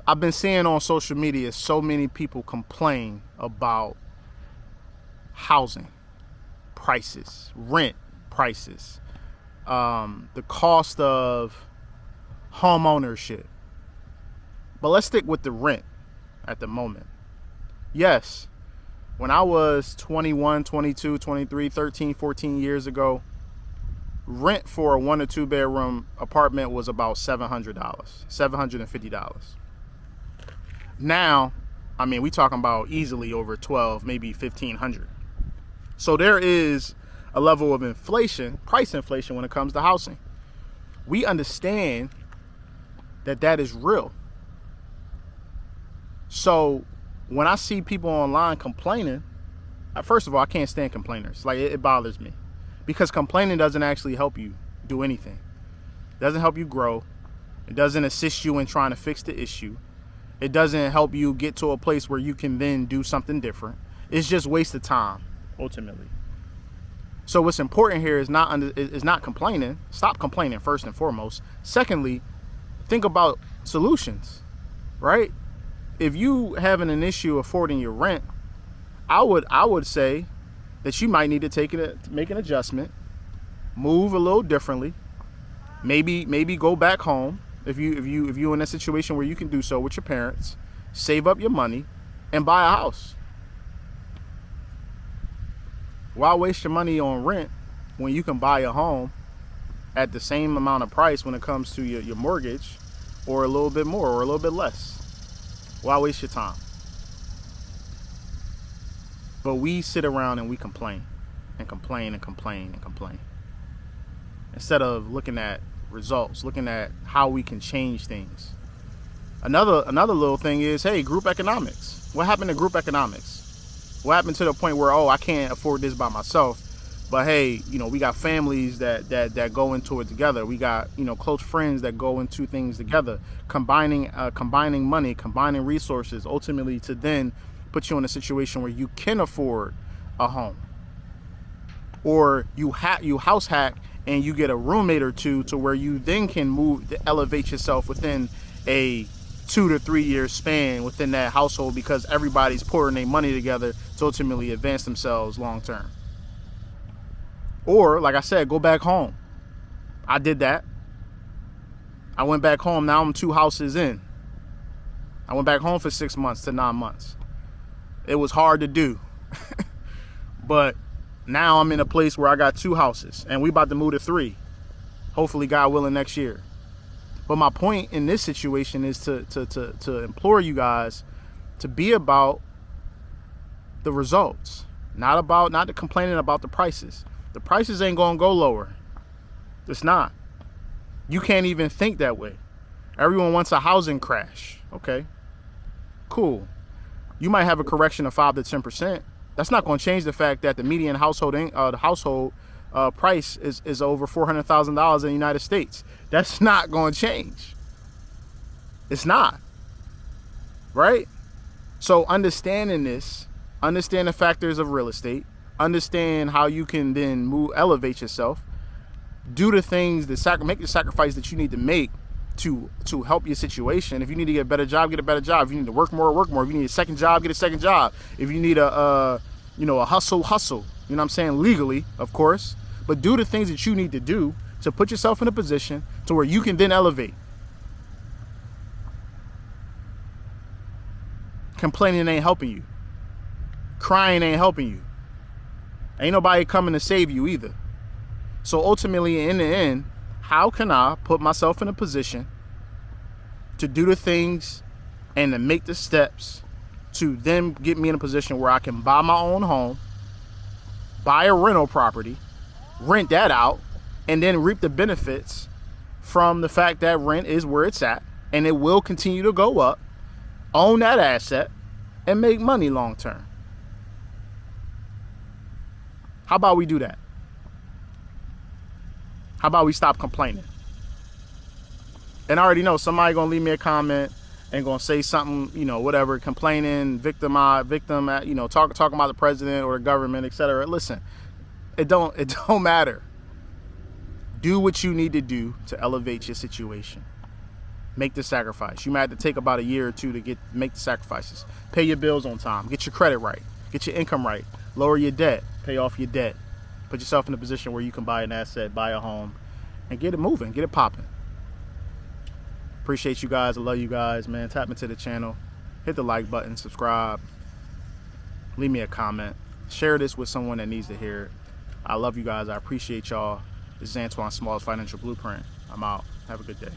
I've been seeing on social media so many people complain about housing prices, rent prices, the cost of home ownership. But let's stick with the rent at the moment. Yes, when I was 21, 22, 23, 13, 14 years ago, rent for a 1 or 2 bedroom apartment was about $700, $750. Now, I mean, we talking about easily over 12, maybe 1,500. So there is a level of inflation, price inflation when it comes to housing. We understand that that is real. So when I see people online complaining, first of all, I can't stand complainers. Like, it bothers me because complaining doesn't actually help you do anything. It doesn't help you grow. It doesn't assist you in trying to fix the issue. It doesn't help you get to a place where you can then do something different. It's just waste of time, ultimately. So what's important here is not complaining. Stop complaining, first and foremost. Secondly, think about solutions, right? If you having an issue affording your rent, I would say that you might need to make an adjustment, move a little differently, maybe go back home if you're in a situation where you can do so with your parents, save up your money, and buy a house. Why waste your money on rent when you can buy a home at the same amount of price when it comes to your mortgage, or a little bit more or a little bit less? Why waste your time? But we sit around and we complain and complain and complain and complain instead of looking at results, looking at how we can change things. Another little thing is, hey, group economics. What happened to group economics? What happened to the point where, I can't afford this by myself, but hey, we got families that go into it together. We got, close friends that go into things together, combining money, combining resources, ultimately to then put you in a situation where you can afford a home. Or you house hack and you get a roommate or two to where you then can elevate yourself within a 2 to 3 year span within that household, because everybody's pouring their money together to ultimately advance themselves long term. Or, like I said, go back home. I did that. I went back home. Now I'm 2 houses in. I went back home for 6 months to 9 months. It was hard to do. But now I'm in a place where I got 2 houses and we about to move to 3. Hopefully, God willing, next year. But my point in this situation is to implore you guys to be about the results, not complaining about the prices. The prices ain't gonna go lower. It's not. You can't even think that way. Everyone wants a housing crash. Okay, cool. You might have a correction of 5 to 10%. That's not going to change the fact that the median household price is over $400,000 in the United States. That's not going to change. It's not. Right? So understanding this, understand the factors of real estate, understand how you can then elevate yourself, do the things, make the sacrifice that you need to make to help your situation. If you need to get a better job, get a better job. If you need to work more, work more. If you need a second job, get a second job. If you need a hustle. You know what I'm saying? Legally, of course. But do the things that you need to do to put yourself in a position to where you can then elevate. Complaining ain't helping you. Crying ain't helping you. Ain't nobody coming to save you either. So ultimately, in the end, how can I put myself in a position to do the things and to make the steps to then get me in a position where I can buy my own home, buy a rental property, rent that out, and then reap the benefits from the fact that rent is where it's at and it will continue to go up, own that asset, and make money long term. How about we do that? How about we stop complaining? And I already know somebody gonna leave me a comment and gonna say something, whatever, complaining, victim, talking about the president or the government, etc. Listen, it don't matter. Do what you need to do to elevate your situation. Make the sacrifice. You might have to take about a year or two to make the sacrifices. Pay your bills on time. Get your credit right. Get your income right. Lower your debt. Pay off your debt. Put yourself in a position where you can buy an asset, buy a home, and get it moving, get it popping. Appreciate you guys. I love you guys, man. Tap into the channel. Hit the like button. Subscribe. Leave me a comment. Share this with someone that needs to hear it. I love you guys. I appreciate y'all. This is Antoine Small's Financial Blueprint. I'm out. Have a good day.